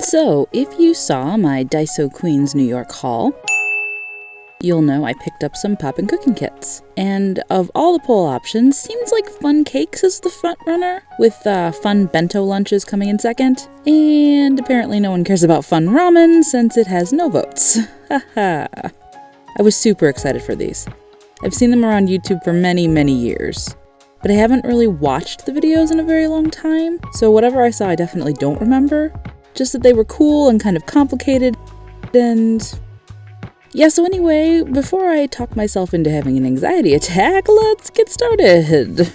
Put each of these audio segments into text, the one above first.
So, if you saw my Daiso Queens New York haul, you'll know I picked up some Popin Cookin kits. And of all the poll options, seems like Fun Cakes is the front runner, with Fun Bento Lunches coming in second. And apparently no one cares about Fun Ramen since it has no votes. Haha. I was super excited for these. I've seen them around YouTube for many, many years. But I haven't really watched the videos in a very long time, so whatever I saw I definitely don't remember. Just that they were cool and kind of complicated, and yeah, so anyway, before I talk myself into having an anxiety attack, let's get started.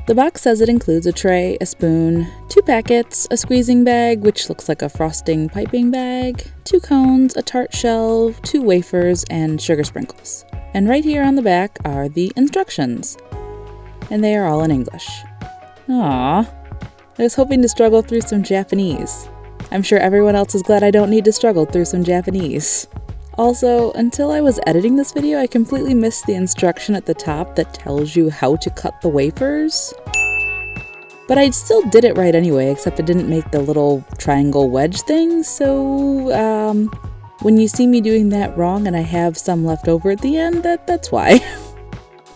The box says it includes a tray, a spoon, 2 packets, a squeezing bag, which looks like a frosting piping bag, 2 cones, a tart shell, 2 wafers, and sugar sprinkles. And right here on the back are the instructions. And they are all in English. Aww. I was hoping to struggle through some Japanese. I'm sure everyone else is glad I don't need to struggle through some Japanese. Also, until I was editing this video, I completely missed the instruction at the top that tells you how to cut the wafers. But I still did it right anyway, except I didn't make the little triangle wedge thing, so when you see me doing that wrong and I have some left over at the end, that's why.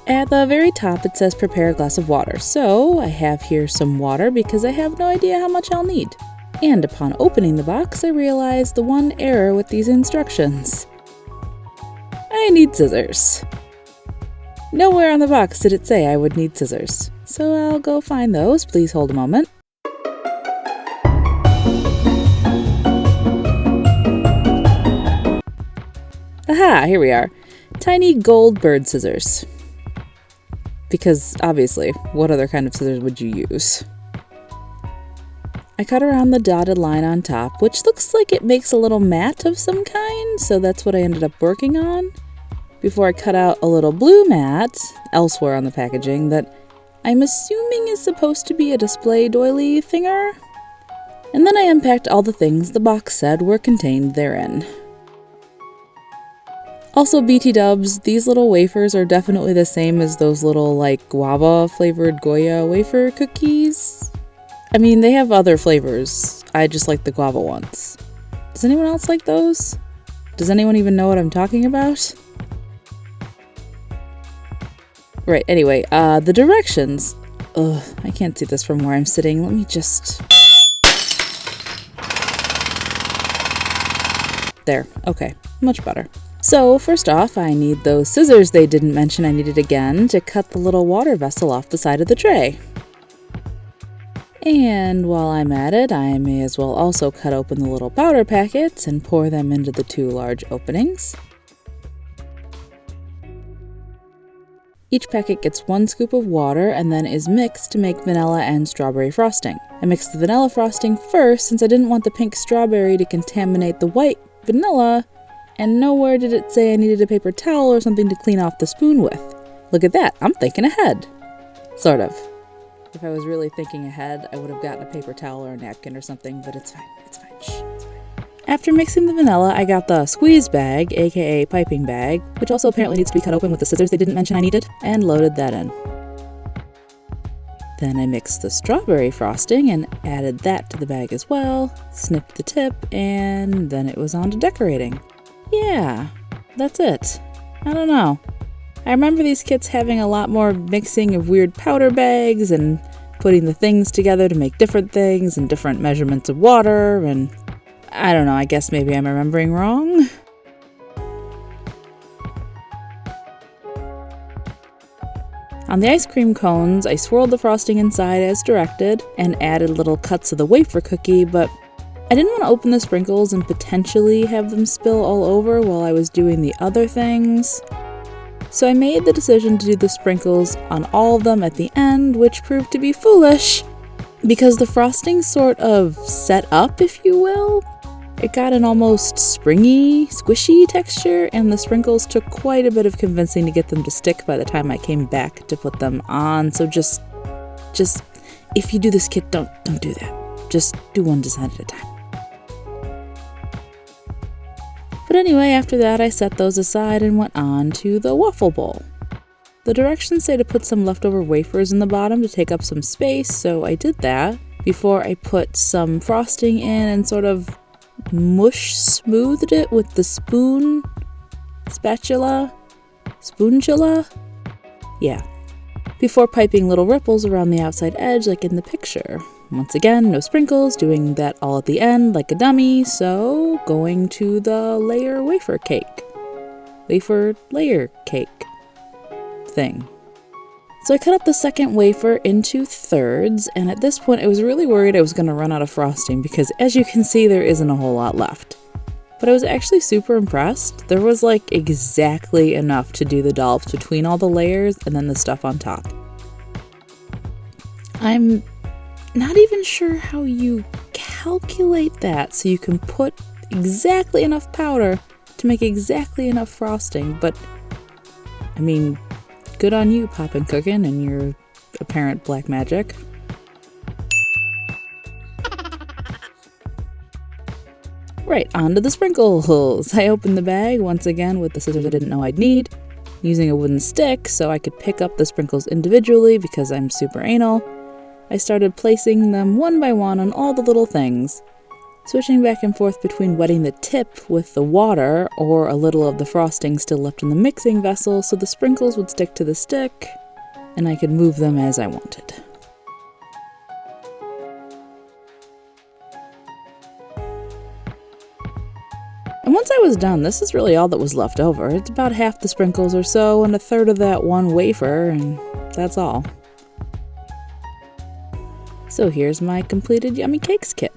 At the very top it says prepare a glass of water, so I have here some water because I have no idea how much I'll need. And upon opening the box I realized the one error with these instructions. I need scissors. Nowhere on the box did it say I would need scissors, so I'll go find those. Please hold a moment. Aha, here we are. Tiny gold bird scissors. Because, obviously, what other kind of scissors would you use? I cut around the dotted line on top, which looks like it makes a little mat of some kind, so that's what I ended up working on, before I cut out a little blue mat, elsewhere on the packaging, that I'm assuming is supposed to be a display doily thinger. And then I unpacked all the things the box said were contained therein. Also, BT dubs, these little wafers are definitely the same as those little, like, guava flavored Goya wafer cookies. I mean, they have other flavors. I just like the guava ones. Does anyone else like those? Does anyone even know what I'm talking about? Right, anyway, the directions. Ugh, I can't see this from where I'm sitting. Let me just... There, okay, much better. So, first off, I need those scissors they didn't mention I needed again to cut the little water vessel off the side of the tray. And while I'm at it, I may as well also cut open the little powder packets and pour them into the 2 large openings. Each packet gets 1 scoop of water and then is mixed to make vanilla and strawberry frosting. I mixed the vanilla frosting first since I didn't want the pink strawberry to contaminate the white vanilla, and nowhere did it say I needed a paper towel or something to clean off the spoon with. Look at that, I'm thinking ahead. Sort of. If I was really thinking ahead, I would have gotten a paper towel or a napkin or something, but it's fine, it's fine, shh, it's fine. After mixing the vanilla, I got the squeeze bag, aka piping bag, which also apparently needs to be cut open with the scissors they didn't mention I needed, and loaded that in. Then I mixed the strawberry frosting and added that to the bag as well, snipped the tip, and then it was on to decorating. Yeah, that's it. I don't know. I remember these kits having a lot more mixing of weird powder bags and putting the things together to make different things and different measurements of water, and I don't know, I guess maybe I'm remembering wrong. On the ice cream cones, I swirled the frosting inside as directed and added little cuts of the wafer cookie, but I didn't want to open the sprinkles and potentially have them spill all over while I was doing the other things. So I made the decision to do the sprinkles on all of them at the end, which proved to be foolish because the frosting sort of set up, if you will. It got an almost springy, squishy texture, and the sprinkles took quite a bit of convincing to get them to stick by the time I came back to put them on. So just if you do this kit, don't do that. Just do one design at a time. But anyway, after that I set those aside and went on to the waffle bowl. The directions say to put some leftover wafers in the bottom to take up some space, so I did that. before I put some frosting in and sort of smoothed it with the spatula? Yeah. Before piping little ripples around the outside edge like in the picture. Once again, no sprinkles, doing that all at the end like a dummy, so going to the wafer layer cake thing. So I cut up the second wafer into thirds, and at this point I was really worried I was going to run out of frosting because as you can see there isn't a whole lot left. But I was actually super impressed. There was like exactly enough to do the dollops between all the layers and then the stuff on top. I'm not even sure how you calculate that so you can put exactly enough powder to make exactly enough frosting, but I mean, good on you, Popin Cookin, and your apparent black magic. Right, on to the sprinkles! I opened the bag once again with the scissors I didn't know I'd need, using a wooden stick so I could pick up the sprinkles individually because I'm super anal. I started placing them one by one on all the little things, switching back and forth between wetting the tip with the water or a little of the frosting still left in the mixing vessel so the sprinkles would stick to the stick and I could move them as I wanted. And once I was done, this is really all that was left over. It's about half the sprinkles or so and a third of that one wafer, and that's all. So here's my completed Yummy Cakes kit.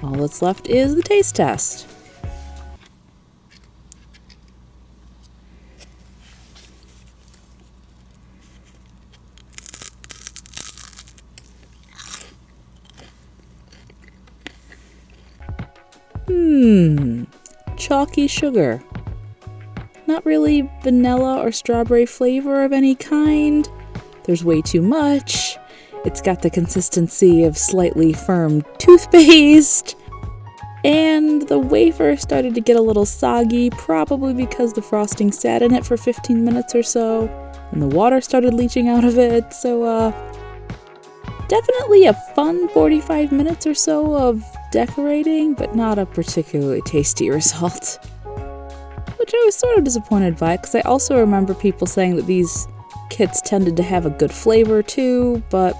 All that's left is the taste test. Chalky sugar. Not really vanilla or strawberry flavor of any kind. There's way too much. It's got the consistency of slightly firm toothpaste. And the wafer started to get a little soggy, probably because the frosting sat in it for 15 minutes or so, and the water started leaching out of it, so definitely a fun 45 minutes or so of decorating, but not a particularly tasty result. Which I was sort of disappointed by, because I also remember people saying that these kits tended to have a good flavor too, but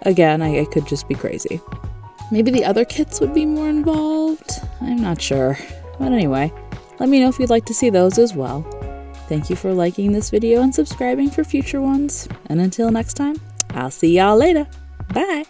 again, I could just be crazy. Maybe the other kits would be more involved? I'm not sure. But anyway, let me know if you'd like to see those as well. Thank you for liking this video and subscribing for future ones. And until next time, I'll see y'all later. Bye!